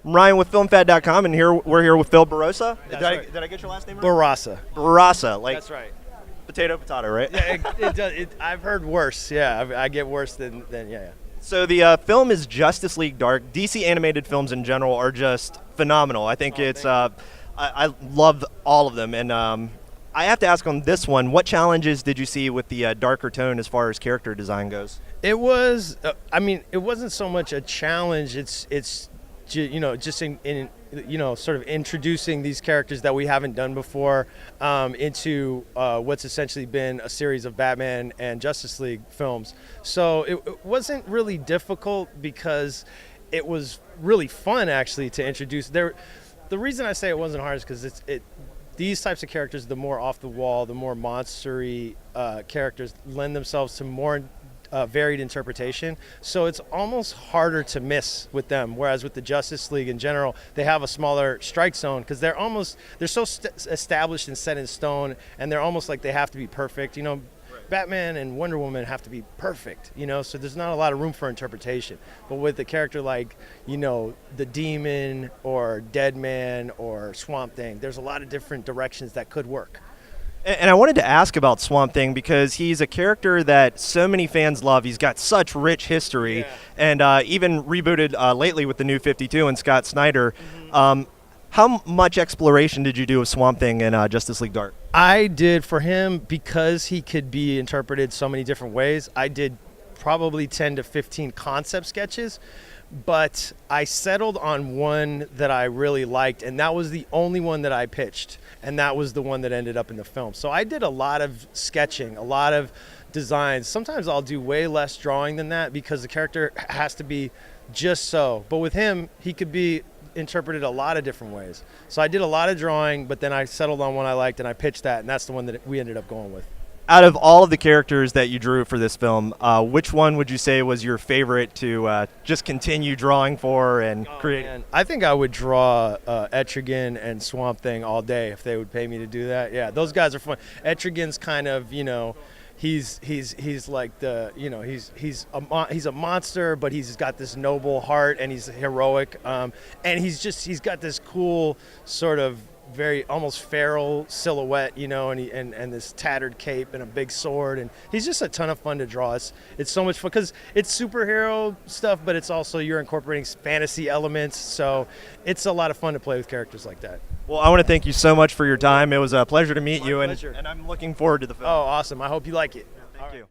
I'm Ryan with FilmFat.com, and we're here with Phil Bourassa. Right. Did I get your last name right? Bourassa. Bourassa, like That's right. potato, right? Yeah, it does. I've heard worse. Yeah, I get worse than yeah. So the film is Justice League Dark. DC animated films in general are just phenomenal. I think I love all of them, and I have to ask on this one, what challenges did you see with the darker tone as far as character design goes? It was. It wasn't so much a challenge. It's just in sort of introducing these characters that we haven't done before into what's essentially been a series of Batman and Justice League films. So it wasn't really difficult because it was really fun actually to introduce. The reason I say it wasn't hard is because these types of characters, the more off the wall, the more monstery characters, lend themselves to more varied interpretation. So it's almost harder to miss with them. Whereas with the Justice League in general, they have a smaller strike zone because they're so established and set in stone, and they're almost like they have to be perfect. Right. Batman and Wonder Woman have to be perfect, so there's not a lot of room for interpretation. But with a character like, the Demon or Deadman or Swamp Thing, there's a lot of different directions that could work. And I wanted to ask about Swamp Thing because he's a character that so many fans love. He's got such rich history, yeah. And even rebooted lately with the New 52 and Scott Snyder. Mm-hmm. How much exploration did you do of Swamp Thing in Justice League Dark? I did for him because he could be interpreted so many different ways. I did probably 10 to 15 concept sketches, but I settled on one that I really liked, and that was the only one that I pitched, and that was the one that ended up in the film. So I did a lot of sketching, a lot of designs. Sometimes I'll do way less drawing than that because the character has to be just so. But with him, he could be interpreted a lot of different ways. So I did a lot of drawing, but then I settled on one I liked, and I pitched that, and that's the one that we ended up going with. Out of all of the characters that you drew for this film, which one would you say was your favorite to just continue drawing for and create? Man. I think I would draw Etrigan and Swamp Thing all day if they would pay me to do that. Yeah, those guys are fun. Etrigan's kind of, he's like he's a monster, but he's got this noble heart and he's heroic, and he's got this cool sort of very almost feral silhouette, and this tattered cape and a big sword, and he's just a ton of fun to draw. It's so much fun because it's superhero stuff, but it's also you're incorporating fantasy elements, so it's a lot of fun to play with characters like that. Well, I want to thank you so much for your time. It was a pleasure to meet you, pleasure. And I'm looking forward to the film. Oh, awesome. I hope you like it. Yeah, thank you.